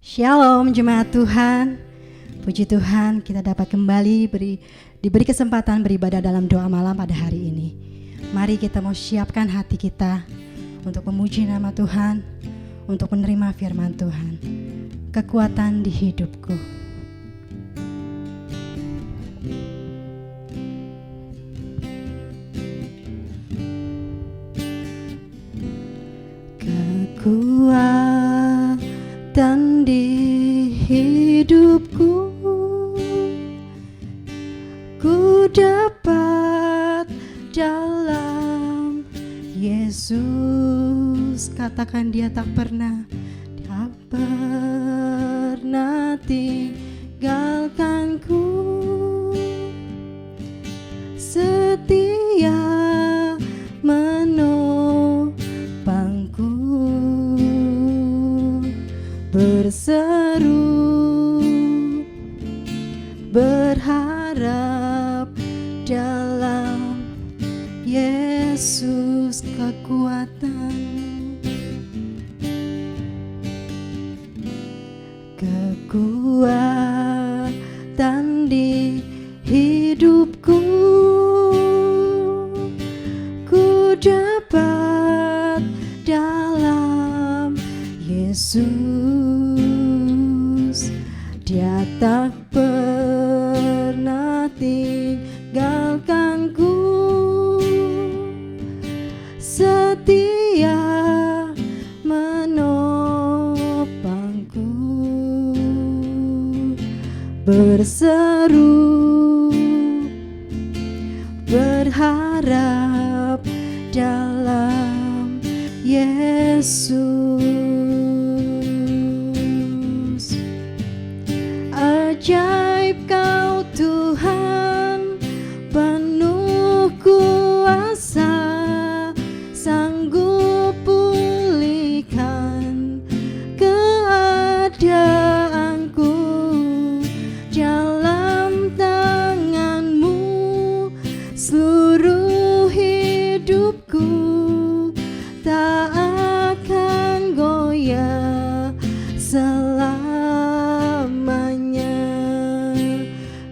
Shalom jemaat Tuhan. Puji Tuhan kita dapat kembali diberi kesempatan beribadah dalam doa malam pada hari ini. Mari kita mau siapkan hati kita untuk memuji nama Tuhan, untuk menerima firman Tuhan. Kekuatan di hidupku. Kekuatan di hidupku, ku dapat dalam Yesus. Katakan dia tak pernah tinggalkanku, setia menopangku, berseru berharap dalam Yesus. Kekuatan di hidupku, ku dapat dalam Yesus. Dia tak pernah tinggalkanku, setia menopangku, berseru berharap dalam Yesus. Ajaib Kau Tuhan, penuh kuasa, sanggup pulihkan keadaanku. Dalam tangan-Mu seluruh hidupku tak akan goyah selamanya.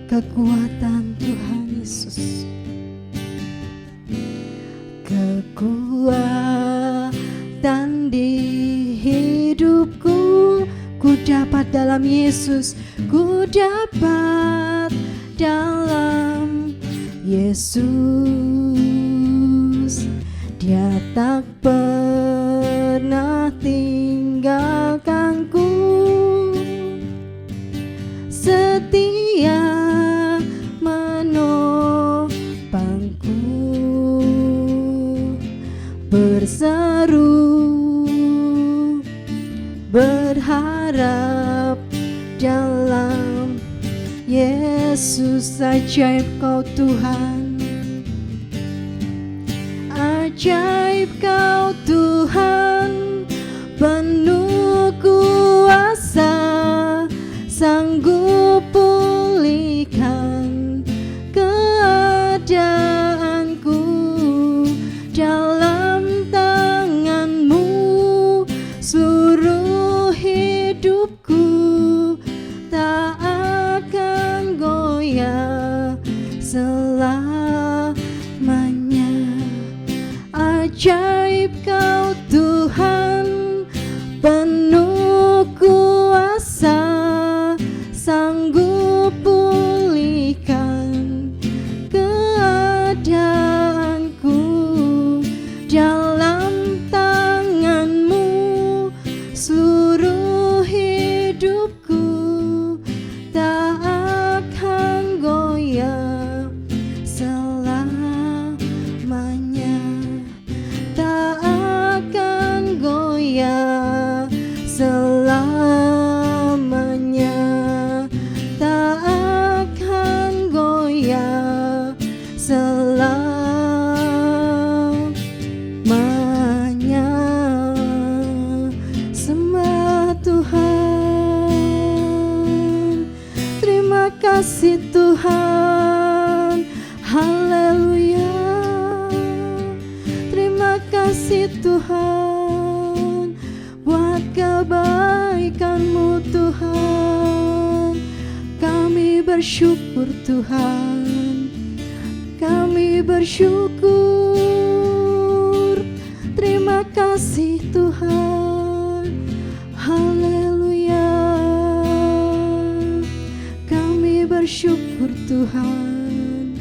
Kekuatan Tuhan Yesus, kekuatan di hidupku, ku dapat dalam Yesus, ku dapat dalam Yesus. Dia tak pernah tinggalkanku, setia menopangku, berseru berharap dalam Yesus. Ajaib Kau Tuhan, ajaib Kau Tuhan, penuh kuasa, sanggup pulihkan keadaanku. Dalam tangan-Mu seluruh hidupku tak akan goyah selamanya. Ajaib Kau Tuhan, penuh kuasa, sanggup pulihkan keadaanku. Dalam tangan-Mu seluruh hidupku tak akan goyah selamanya, tak akan goyah selamanya, tak akan goyah selamanya. Sembah Tuhan, terima kasih Tuhan, haleluya. Terima kasih Tuhan buat kebaikan-Mu Tuhan. Kami bersyukur Tuhan, kami bersyukur. Terima kasih Tuhan, haleluya. Kami bersyukur Tuhan,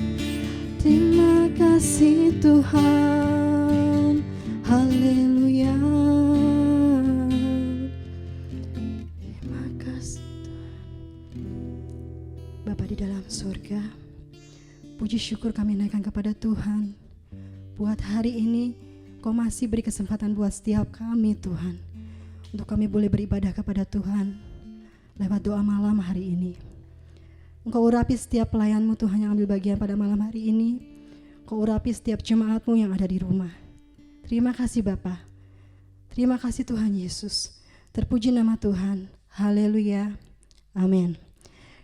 terima kasih Tuhan, haleluya. Terima kasih Tuhan. Bapa di dalam surga, puji syukur kami naikkan kepada Tuhan. Buat hari ini, Kau masih beri kesempatan buat setiap kami Tuhan, untuk kami boleh beribadah kepada Tuhan lewat doa malam hari ini. Engkau urapi setiap pelayan-Mu Tuhan yang ambil bagian pada malam hari ini. Engkau urapi setiap jemaat-Mu yang ada di rumah. Terima kasih Bapa. Terima kasih Tuhan Yesus. Terpuji nama Tuhan. Haleluya. Amin.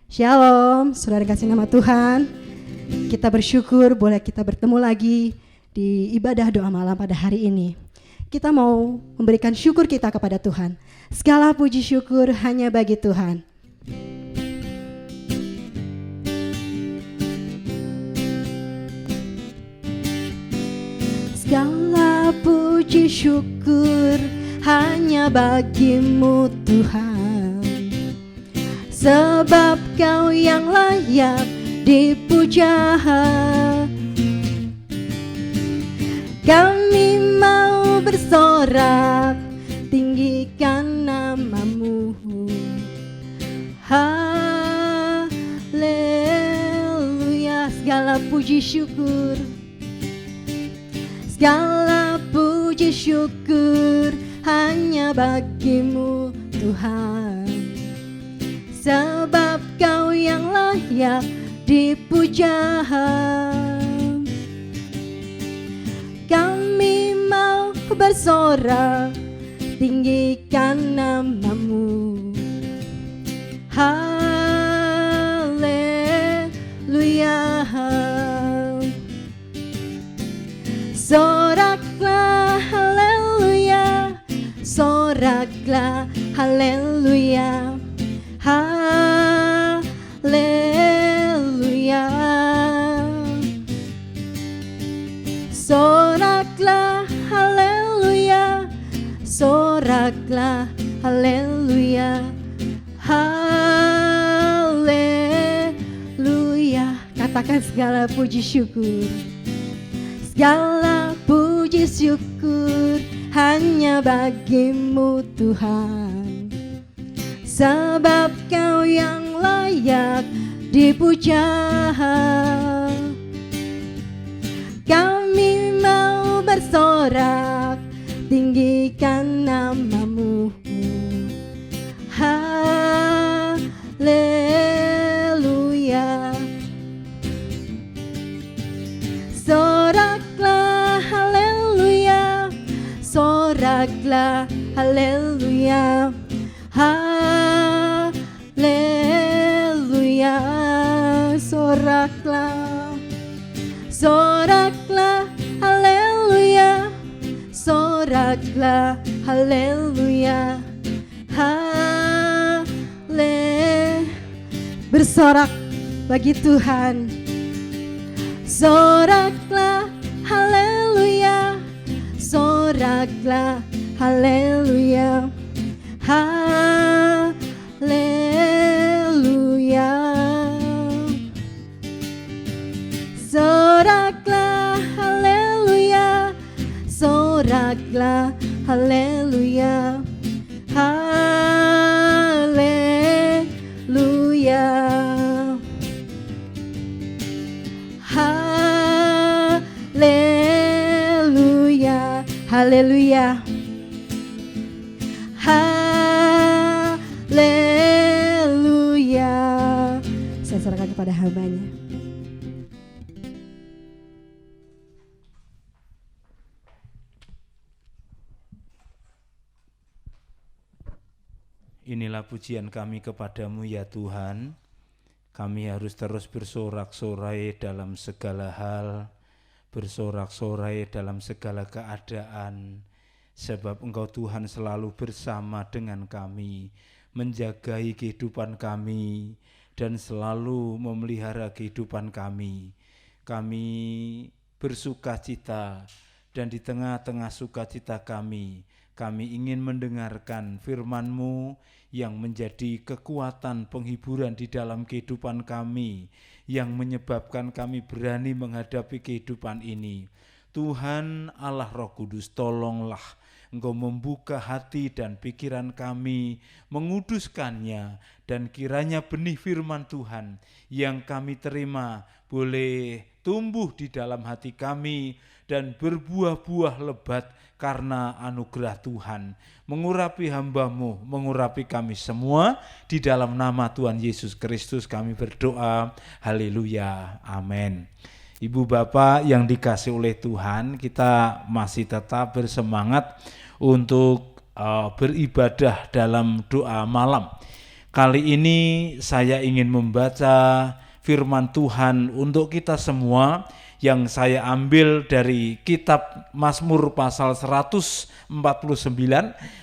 Shalom, saudara kasih nama Tuhan. Kita bersyukur boleh kita bertemu lagi di ibadah doa malam pada hari ini. Kita mau memberikan syukur kita kepada Tuhan. Segala puji syukur hanya bagi Tuhan. Segala puji syukur hanya bagi-Mu Tuhan, sebab Kau yang layak dipuja. Kami mau bersorak, tinggikan nama-Mu. Haleluya. Segala puji syukur, segala puji syukur hanya bagi-Mu Tuhan, sebab Kau yang layak dipuja. Kami mau bersorak, tinggikan nama-Mu. Haleluya. Soraklah haleluya, soraklah haleluya, haleluya. Soraklah haleluya, soraklah haleluya, haleluya. Katakan segala puji syukur, segala puji syukur hanya bagi-Mu Tuhan, sebab Kau yang layak dipuja. Kami mau bersorak, tinggikan nama-Mu. Haleluya. Soraklah haleluya, soraklah haleluya, haleluya. Soraklah, soraklah haleluya, soraklah haleluya, bersorak bagi Tuhan. Soraklah haleluya, soraklah haleluya, haleluya. Soraklah haleluya, soraklah haleluya, haleluya, haleluya, haleluya, haleluya. Saya serahkan kepada hamba-Nya. Inilah pujian kami kepadamu ya Tuhan. Kami harus terus bersorak-sorai dalam segala hal, bersorak-sorai dalam segala keadaan, sebab Engkau Tuhan selalu bersama dengan kami, menjagai kehidupan kami, dan selalu memelihara kehidupan kami. Kami bersukacita, dan di tengah-tengah sukacita kami ingin mendengarkan firman-Mu yang menjadi kekuatan penghiburan di dalam kehidupan kami, yang menyebabkan kami berani menghadapi kehidupan ini. Tuhan Allah Roh Kudus, tolonglah Engkau membuka hati dan pikiran kami, menguduskannya, dan kiranya benih firman Tuhan yang kami terima boleh tumbuh di dalam hati kami dan berbuah-buah lebat karena anugerah Tuhan. Mengurapi hamba-Mu, mengurapi kami semua, di dalam nama Tuhan Yesus Kristus kami berdoa. Haleluya, amin. Ibu bapak yang dikasih oleh Tuhan, kita masih tetap bersemangat untuk beribadah dalam doa malam. Kali ini saya ingin membaca firman Tuhan untuk kita semua yang saya ambil dari kitab Mazmur pasal 149,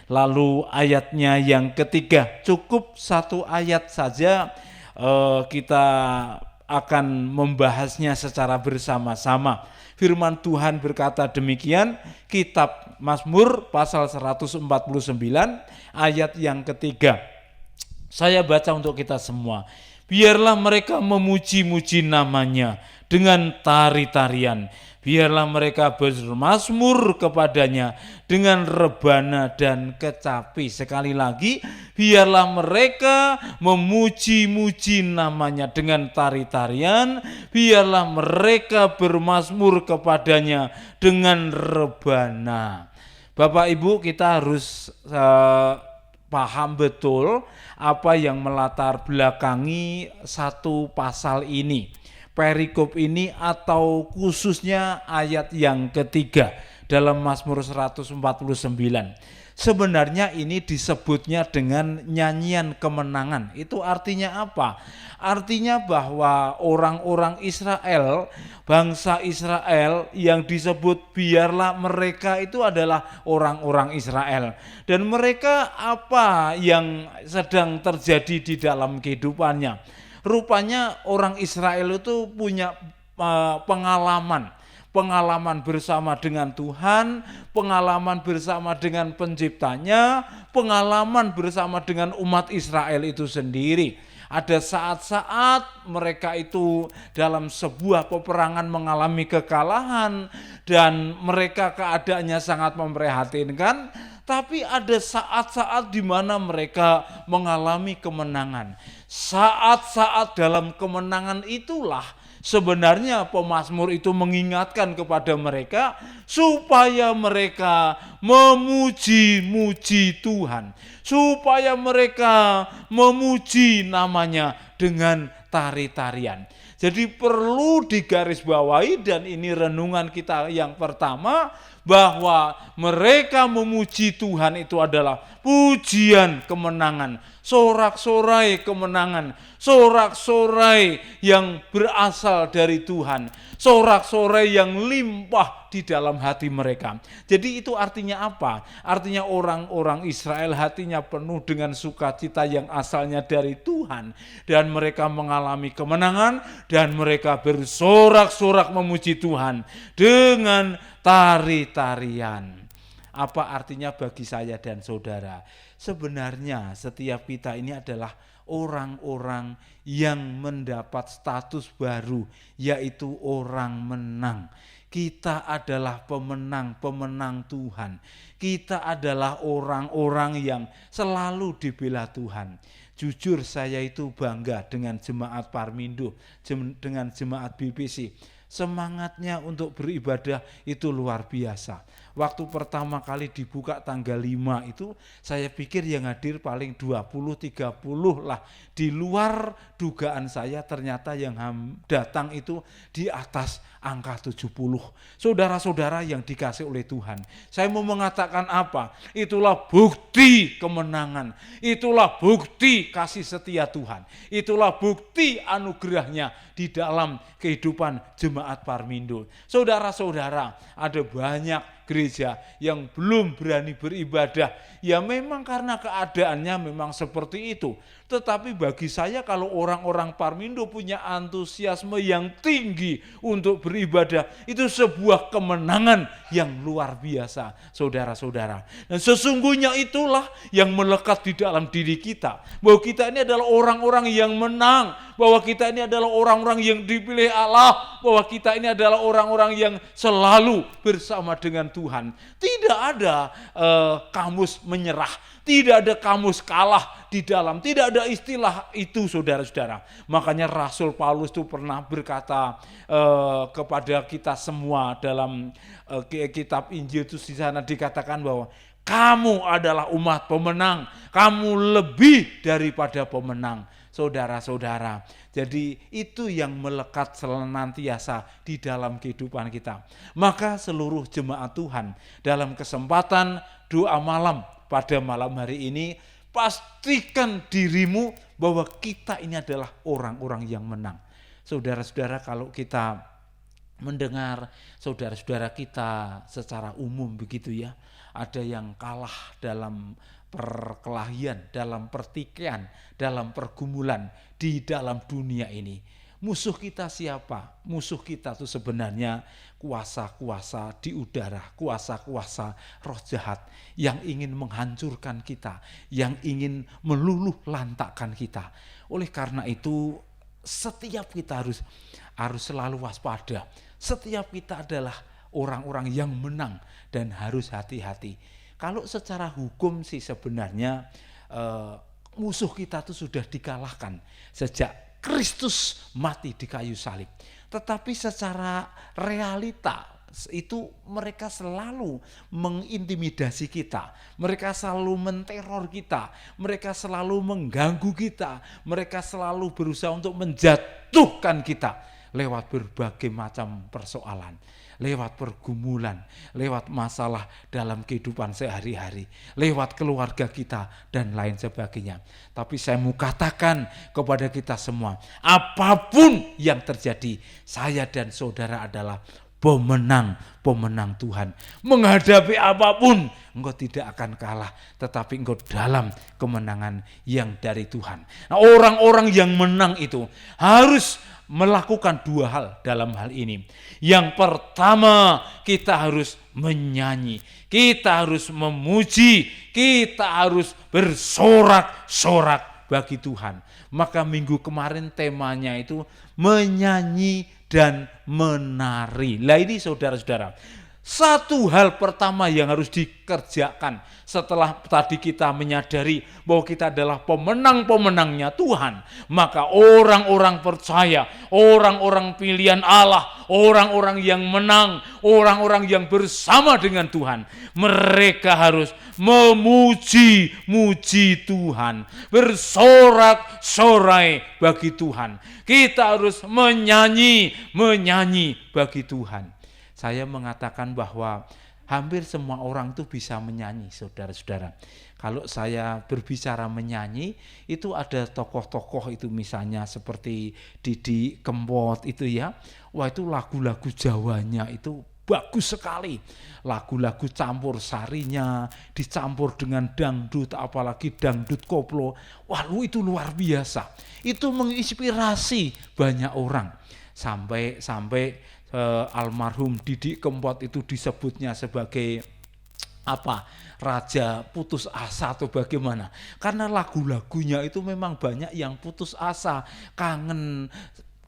lalu ayatnya yang ketiga. Cukup satu ayat saja, kita akan membahasnya secara bersama-sama. Firman Tuhan berkata demikian, kitab Mazmur pasal 149 ayat yang ketiga. Saya baca untuk kita semua. Biarlah mereka memuji-muji namanya dengan tari-tarian. Biarlah mereka bermazmur kepadanya dengan rebana dan kecapi. Sekali lagi, biarlah mereka memuji-muji namanya dengan tari-tarian. Biarlah mereka bermazmur kepadanya dengan rebana. Bapak Ibu, kita harus paham betul apa yang melatar belakangi satu pasal ini, perikop ini, atau khususnya ayat yang ketiga dalam Mazmur 149. Sebenarnya ini disebutnya dengan nyanyian kemenangan. Itu artinya apa? Artinya bahwa orang-orang Israel, bangsa Israel yang disebut biarlah mereka, itu adalah orang-orang Israel. Dan mereka apa yang sedang terjadi di dalam kehidupannya? Rupanya orang Israel itu punya pengalaman bersama dengan Tuhan, pengalaman bersama dengan penciptanya, pengalaman bersama dengan umat Israel itu sendiri. Ada saat-saat mereka itu dalam sebuah peperangan mengalami kekalahan dan mereka keadaannya sangat memprihatinkan, tapi ada saat-saat di mana mereka mengalami kemenangan. Saat-saat dalam kemenangan itulah sebenarnya pemazmur itu mengingatkan kepada mereka supaya mereka memuji-muji Tuhan, supaya mereka memuji namanya dengan tari-tarian. Jadi perlu digarisbawahi, dan ini renungan kita yang pertama, bahwa mereka memuji Tuhan itu adalah pujian kemenangan, sorak-sorai kemenangan, sorak-sorai yang berasal dari Tuhan, sorak-sorai yang limpah di dalam hati mereka. Jadi itu artinya apa? Artinya orang-orang Israel hatinya penuh dengan sukacita yang asalnya dari Tuhan, dan mereka mengalami kemenangan dan mereka bersorak-sorak memuji Tuhan dengan tari-tarian. Apa artinya bagi saya dan saudara? Sebenarnya setiap kita ini adalah orang-orang yang mendapat status baru, yaitu orang menang. Kita adalah pemenang Tuhan. Kita adalah orang-orang yang selalu dibela Tuhan. Jujur saya itu bangga dengan jemaat Parmindo, dengan jemaat BPC. Semangatnya untuk beribadah itu luar biasa. Waktu pertama kali dibuka tanggal 5 itu saya pikir yang hadir paling 20-30 lah. Di luar dugaan saya, ternyata yang datang itu di atas angka 70. Saudara-saudara yang dikasih oleh Tuhan, saya mau mengatakan apa? Itulah bukti kemenangan. Itulah bukti kasih setia Tuhan. Itulah bukti anugerahnya di dalam kehidupan jemaat Parmindo. Saudara-saudara, ada banyak gereja yang belum berani beribadah. Ya memang karena keadaannya memang seperti itu. Tetapi bagi saya kalau orang-orang Parmindo punya antusiasme yang tinggi untuk beribadah, itu sebuah kemenangan yang luar biasa, saudara-saudara. Dan sesungguhnya itulah yang melekat di dalam diri kita. Bahwa kita ini adalah orang-orang yang menang, bahwa kita ini adalah orang-orang yang dipilih Allah, bahwa kita ini adalah orang-orang yang selalu bersama dengan Tuhan. Tidak ada kamus menyerah, tidak ada kamus kalah di dalam, tidak ada istilah itu, saudara-saudara. Makanya Rasul Paulus itu pernah berkata kepada kita semua dalam kitab Injil itu, di sana dikatakan bahwa kamu adalah umat pemenang, kamu lebih daripada pemenang, saudara-saudara. Jadi itu yang melekat senantiasa di dalam kehidupan kita. Maka seluruh jemaat Tuhan dalam kesempatan doa malam pada malam hari ini, pastikan dirimu bahwa kita ini adalah orang-orang yang menang. Saudara-saudara, kalau kita mendengar saudara-saudara kita secara umum begitu ya, ada yang kalah dalam perkelahian, dalam pertikaian, dalam pergumulan di dalam dunia ini. Musuh kita siapa? Musuh kita itu sebenarnya kuasa-kuasa di udara, kuasa-kuasa roh jahat yang ingin menghancurkan kita, yang ingin meluluh lantakkan kita. Oleh karena itu, setiap kita harus selalu waspada. Setiap kita adalah orang-orang yang menang dan harus hati-hati. Kalau secara hukum sih sebenarnya musuh kita itu sudah dikalahkan sejak Kristus mati di kayu salib. Tetapi secara realita itu mereka selalu mengintimidasi kita, mereka selalu menteror kita, mereka selalu mengganggu kita, mereka selalu berusaha untuk menjatuhkan kita lewat berbagai macam persoalan, lewat pergumulan, lewat masalah dalam kehidupan sehari-hari, lewat keluarga kita dan lain sebagainya. Tapi saya mau katakan kepada kita semua, apapun yang terjadi, saya dan saudara adalah pemenang Tuhan. Menghadapi apapun, engkau tidak akan kalah, tetapi engkau dalam kemenangan yang dari Tuhan. Nah, orang-orang yang menang itu harus melakukan dua hal dalam hal ini. Yang pertama, kita harus menyanyi, kita harus memuji, kita harus bersorak-sorak bagi Tuhan. Maka minggu kemarin temanya itu menyanyi dan menari. Lah ini saudara-saudara, satu hal pertama yang harus dikerjakan setelah tadi kita menyadari bahwa kita adalah pemenang-pemenangnya Tuhan, maka orang-orang percaya, orang-orang pilihan Allah, orang-orang yang menang, orang-orang yang bersama dengan Tuhan, mereka harus memuji-muji Tuhan, bersorak-sorai bagi Tuhan. Kita harus menyanyi bagi Tuhan. Saya mengatakan bahwa hampir semua orang itu bisa menyanyi, saudara-saudara. Kalau saya berbicara menyanyi, itu ada tokoh-tokoh itu misalnya seperti Didi Kempot itu ya. Wah, itu lagu-lagu Jawanya itu bagus sekali. Lagu-lagu campur sarinya, dicampur dengan dangdut, apalagi dangdut koplo. Wah, itu luar biasa. Itu menginspirasi banyak orang. Sampai almarhum Didi Kempot itu disebutnya sebagai raja putus asa atau bagaimana, karena lagu-lagunya itu memang banyak yang putus asa, kangen,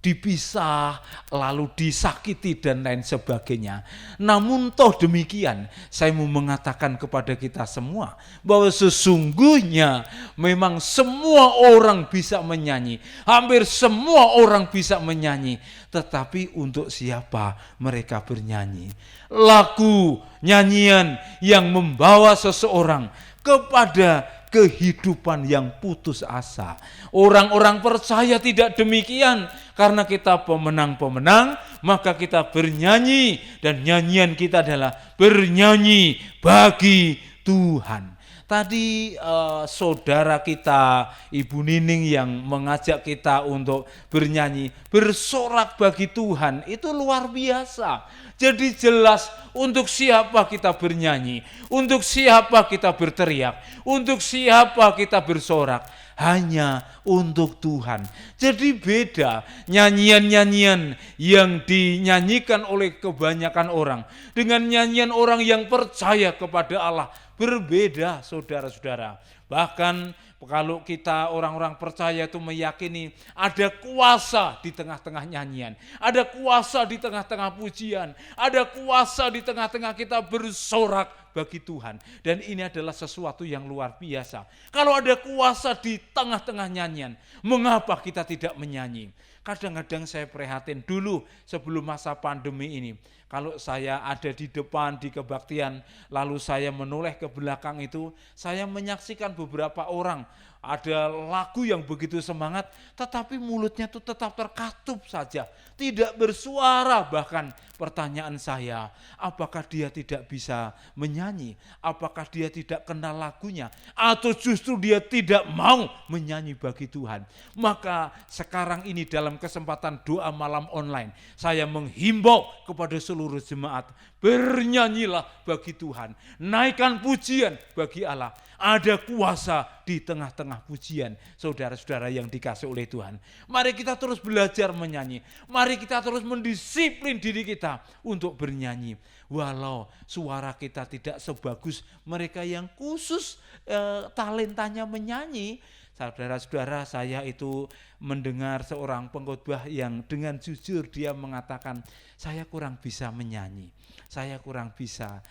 dipisah, lalu disakiti dan lain sebagainya. Namun toh demikian, saya mau mengatakan kepada kita semua bahwa sesungguhnya memang semua orang bisa menyanyi, hampir semua orang bisa menyanyi. Tetapi untuk siapa mereka bernyanyi? Lagu, nyanyian yang membawa seseorang kepada kehidupan yang putus asa. Orang-orang percaya tidak demikian. Karena kita pemenang-pemenang, maka kita bernyanyi, dan nyanyian kita adalah bernyanyi bagi Tuhan. Tadi saudara kita, Ibu Nining yang mengajak kita untuk bernyanyi, bersorak bagi Tuhan, itu luar biasa. Jadi jelas untuk siapa kita bernyanyi, untuk siapa kita berteriak, untuk siapa kita bersorak, hanya untuk Tuhan. Jadi beda nyanyian-nyanyian yang dinyanyikan oleh kebanyakan orang dengan nyanyian orang yang percaya kepada Allah. Berbeda, saudara-saudara. Bahkan kalau kita orang-orang percaya itu meyakini ada kuasa di tengah-tengah nyanyian, ada kuasa di tengah-tengah pujian, ada kuasa di tengah-tengah kita bersorak bagi Tuhan. Dan ini adalah sesuatu yang luar biasa. Kalau ada kuasa di tengah-tengah nyanyian, mengapa kita tidak menyanyi? Kadang-kadang saya prihatin dulu sebelum masa pandemi ini. Kalau saya ada di depan di kebaktian, lalu saya menoleh ke belakang itu, saya menyaksikan beberapa orang. Ada lagu yang begitu semangat, tetapi mulutnya itu tetap terkatup saja, tidak bersuara. Bahkan pertanyaan saya, apakah dia tidak bisa menyanyi? Apakah dia tidak kenal lagunya? Atau justru dia tidak mau menyanyi bagi Tuhan? Maka sekarang ini dalam kesempatan doa malam online, saya menghimbau kepada seluruh jemaat, bernyanyilah bagi Tuhan, naikkan pujian bagi Allah. Ada kuasa di tengah-tengah pujian, saudara-saudara yang dikasih oleh Tuhan. Mari kita terus belajar menyanyi. Mari kita terus mendisiplin diri kita untuk bernyanyi. Walau suara kita tidak sebagus mereka yang khusus talentanya menyanyi. Saudara-saudara, saya itu mendengar seorang pengkhotbah yang dengan jujur dia mengatakan, saya kurang bisa menyanyi. Saya kurang bisa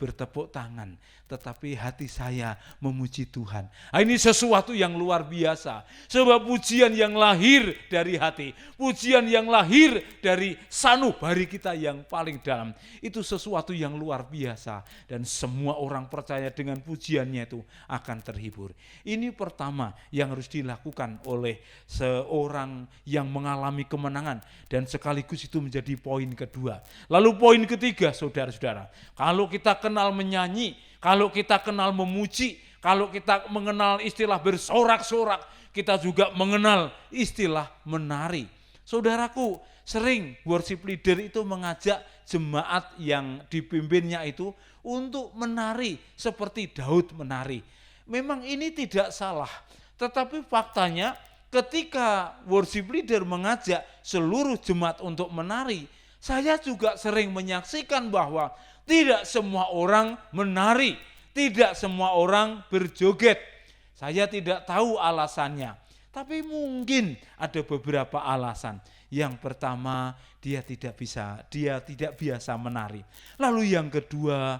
bertepuk tangan, tetapi hati saya memuji Tuhan. Ini sesuatu yang luar biasa. Sebab pujian yang lahir dari hati, pujian yang lahir dari sanubari kita yang paling dalam, itu sesuatu yang luar biasa. Dan semua orang percaya dengan pujiannya itu akan terhibur. Ini pertama yang harus dilakukan oleh seorang yang mengalami kemenangan. Dan sekaligus itu menjadi poin kedua. Lalu poin ketiga, saudara-saudara, kalau kita kenal menyanyi, kalau kita kenal memuji, kalau kita mengenal istilah bersorak-sorak, kita juga mengenal istilah menari. Saudaraku, sering worship leader itu mengajak jemaat yang dipimpinnya itu untuk menari seperti Daud menari. Memang ini tidak salah, tetapi faktanya ketika worship leader mengajak seluruh jemaat untuk menari, saya juga sering menyaksikan bahwa tidak semua orang menari, tidak semua orang berjoget. Saya tidak tahu alasannya, tapi mungkin ada beberapa alasan. Yang pertama, dia tidak biasa menari. Lalu yang kedua,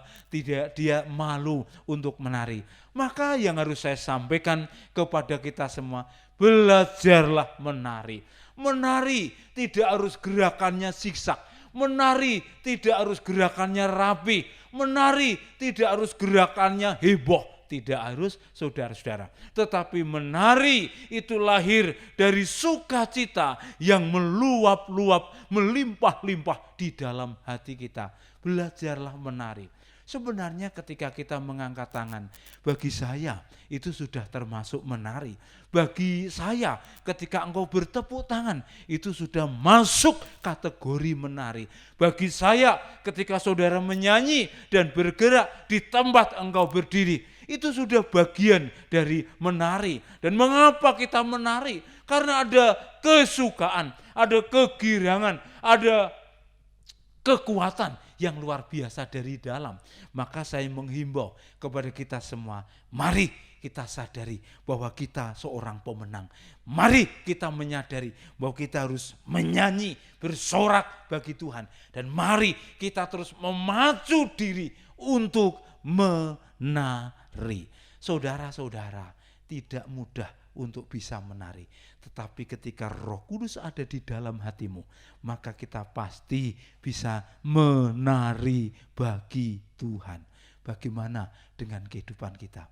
dia malu untuk menari. Maka yang harus saya sampaikan kepada kita semua, belajarlah menari. Menari tidak harus gerakannya zigzag. Menari tidak harus gerakannya rapi. Menari tidak harus gerakannya heboh. Tidak harus, saudara-saudara. Tetapi menari itu lahir dari sukacita yang meluap-luap, melimpah-limpah di dalam hati kita. Belajarlah menari. Sebenarnya ketika kita mengangkat tangan, bagi saya itu sudah termasuk menari. Bagi saya ketika engkau bertepuk tangan, itu sudah masuk kategori menari. Bagi saya ketika saudara menyanyi dan bergerak di tempat engkau berdiri, itu sudah bagian dari menari. Dan mengapa kita menari? Karena ada kesukaan, ada kegirangan, ada kekuatan yang luar biasa dari dalam. Maka saya menghimbau kepada kita semua, mari kita sadari bahwa kita seorang pemenang. Mari kita menyadari bahwa kita harus menyanyi, bersorak bagi Tuhan. Dan mari kita terus memacu diri untuk menari. Saudara-saudara, tidak mudah untuk bisa menari. Tetapi ketika Roh Kudus ada di dalam hatimu, maka kita pasti bisa menari bagi Tuhan. Bagaimana dengan kehidupan kita?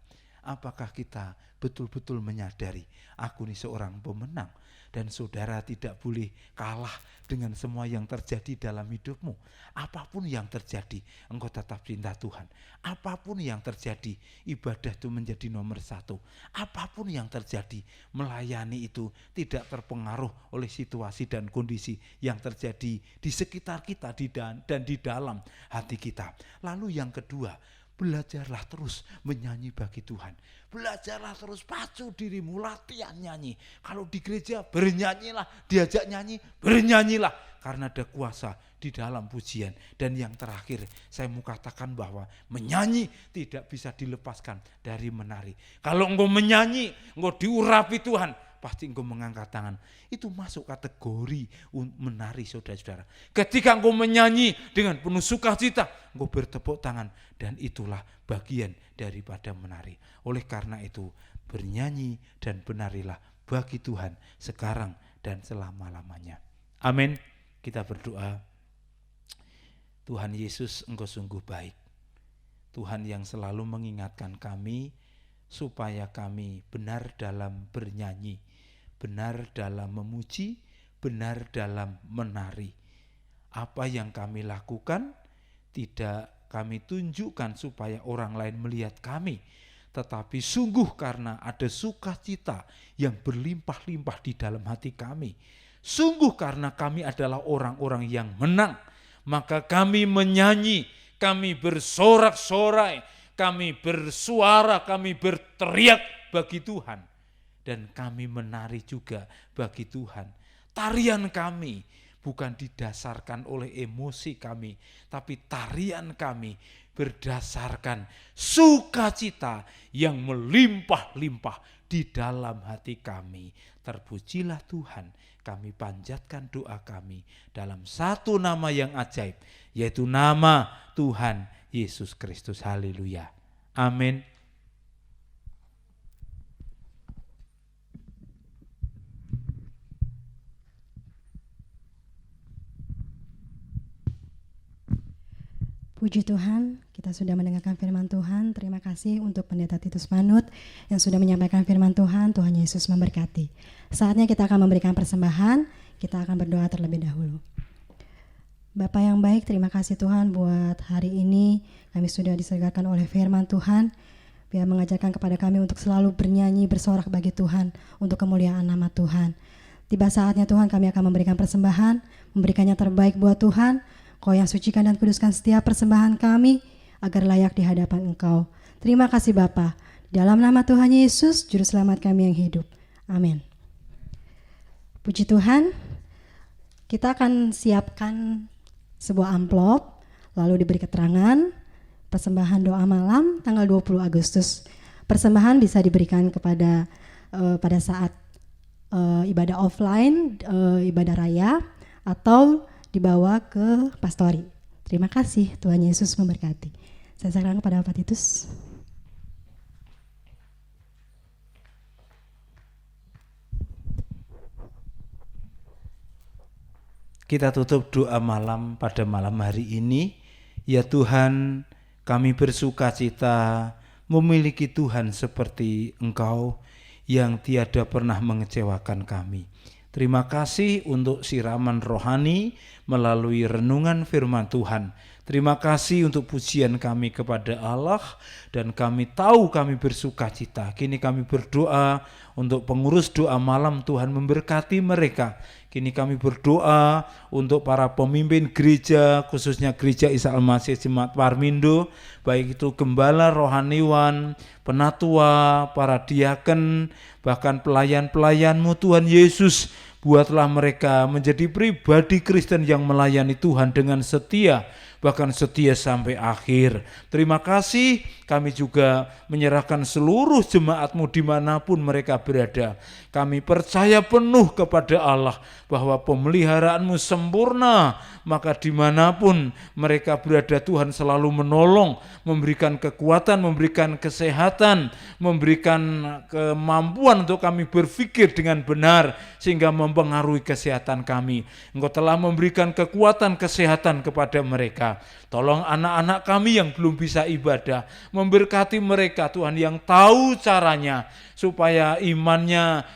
Apakah kita betul-betul menyadari aku ini seorang pemenang dan saudara tidak boleh kalah dengan semua yang terjadi dalam hidupmu. Apapun yang terjadi, engkau tetap cinta Tuhan. Apapun yang terjadi, ibadah itu menjadi nomor satu. Apapun yang terjadi, melayani itu tidak terpengaruh oleh situasi dan kondisi yang terjadi di sekitar kita dan di dalam hati kita. Lalu yang kedua, belajarlah terus menyanyi bagi Tuhan. Belajarlah terus, pacu dirimu, latihan nyanyi. Kalau di gereja bernyanyilah, diajak nyanyi, bernyanyilah. Karena ada kuasa di dalam pujian. Dan yang terakhir, saya mau katakan bahwa menyanyi tidak bisa dilepaskan dari menari. Kalau engkau menyanyi, engkau diurapi Tuhan, pasti engkau mengangkat tangan. Itu masuk kategori menari, saudara-saudara. Ketika engkau menyanyi dengan penuh sukacita, engkau bertepuk tangan. Dan itulah bagian daripada menari. Oleh karena itu, bernyanyi dan benarilah bagi Tuhan sekarang dan selama-lamanya. Amin. Kita berdoa. Tuhan Yesus, engkau sungguh baik. Tuhan yang selalu mengingatkan kami supaya kami benar dalam bernyanyi, benar dalam memuji, benar dalam menari. Apa yang kami lakukan tidak kami tunjukkan supaya orang lain melihat kami, tetapi sungguh karena ada sukacita yang berlimpah-limpah di dalam hati kami. Sungguh karena kami adalah orang-orang yang menang, maka kami menyanyi, kami bersorak-sorai, kami bersuara, kami berteriak bagi Tuhan. Dan kami menari juga bagi Tuhan. Tarian kami bukan didasarkan oleh emosi kami, tapi tarian kami berdasarkan sukacita yang melimpah-limpah di dalam hati kami. Terpujilah Tuhan, kami panjatkan doa kami dalam satu nama yang ajaib, yaitu nama Tuhan Yesus Kristus. Haleluya. Amin. Puji Tuhan, kita sudah mendengarkan firman Tuhan. Terima kasih untuk Pendeta Titus Manut yang sudah menyampaikan firman Tuhan. Tuhan Yesus memberkati. Saatnya kita akan memberikan persembahan. Kita akan berdoa terlebih dahulu. Bapa yang baik, terima kasih Tuhan buat hari ini. Kami sudah disegarkan oleh firman Tuhan. Biar mengajarkan kepada kami untuk selalu bernyanyi, bersorak bagi Tuhan untuk kemuliaan nama Tuhan. Tiba saatnya Tuhan kami akan memberikan persembahan, memberikannya terbaik buat Tuhan. Kau yang sucikan dan kuduskan setiap persembahan kami agar layak di hadapan Engkau. Terima kasih Bapa. Dalam nama Tuhan Yesus, Juru Selamat kami yang hidup. Amin. Puji Tuhan. Kita akan siapkan sebuah amplop, lalu diberi keterangan persembahan doa malam tanggal 20 Agustus. Persembahan bisa diberikan kepada pada saat ibadah offline, ibadah raya, atau dibawa ke pastori. Terima kasih, Tuhan Yesus memberkati. Saya serahkan kepada Bapak Titus. Kita tutup doa malam pada malam hari ini. Ya Tuhan, kami bersukacita memiliki Tuhan seperti Engkau yang tiada pernah mengecewakan kami. Terima kasih untuk siraman rohani melalui renungan firman Tuhan. Terima kasih untuk pujian kami kepada Allah dan kami tahu kami bersukacita. Kini kami berdoa untuk pengurus doa malam, Tuhan memberkati mereka. Kini kami berdoa untuk para pemimpin gereja, khususnya Gereja Isa Al-Masih Jemaat Parmindo, baik itu gembala, rohaniwan, penatua, para diaken, bahkan pelayan-pelayan-Mu Tuhan Yesus. Buatlah mereka menjadi pribadi Kristen yang melayani Tuhan dengan setia, bahkan setia sampai akhir. Terima kasih, kami juga menyerahkan seluruh jemaat-Mu dimanapun mereka berada. Kami percaya penuh kepada Allah bahwa pemeliharaan-Mu sempurna, maka dimanapun mereka berada Tuhan selalu menolong, memberikan kekuatan, memberikan kesehatan, memberikan kemampuan untuk kami berpikir dengan benar sehingga mempengaruhi kesehatan kami. Engkau telah memberikan kekuatan kesehatan kepada mereka. Tolong anak-anak kami yang belum bisa ibadah, memberkati mereka Tuhan yang tahu caranya, supaya imannya,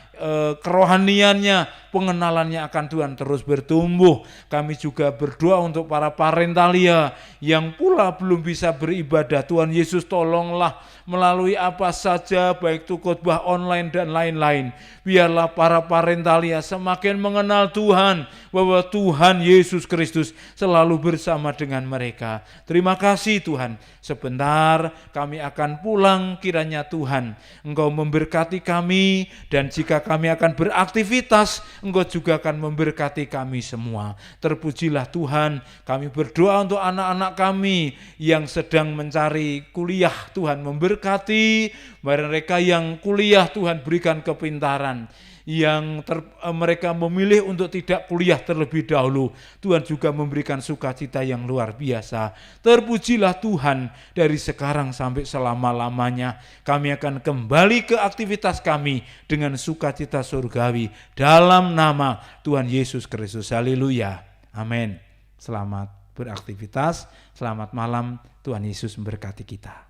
kerohaniannya, pengenalannya akan Tuhan terus bertumbuh. Kami juga berdoa untuk para parentalia yang pula belum bisa beribadah. Tuhan Yesus, tolonglah melalui apa saja, baik itu khotbah online dan lain-lain. Biarlah para parentalia semakin mengenal Tuhan, bahwa Tuhan Yesus Kristus selalu bersama dengan mereka. Terima kasih Tuhan. Sebentar kami akan pulang, kiranya Tuhan Engkau memberkati kami, dan jika kami akan beraktivitas, Engkau juga akan memberkati kami semua. Terpujilah Tuhan. Kami berdoa untuk anak-anak kami yang sedang mencari kuliah, Tuhan memberkati. Mereka yang kuliah, Tuhan berikan kepintaran. Yang mereka memilih untuk tidak kuliah terlebih dahulu, Tuhan juga memberikan sukacita yang luar biasa. Terpujilah Tuhan, dari sekarang sampai selama-lamanya kami akan kembali ke aktivitas kami dengan sukacita surgawi dalam nama Tuhan Yesus Kristus. Haleluya. Amin. Selamat beraktivitas, selamat malam, Tuhan Yesus memberkati kita.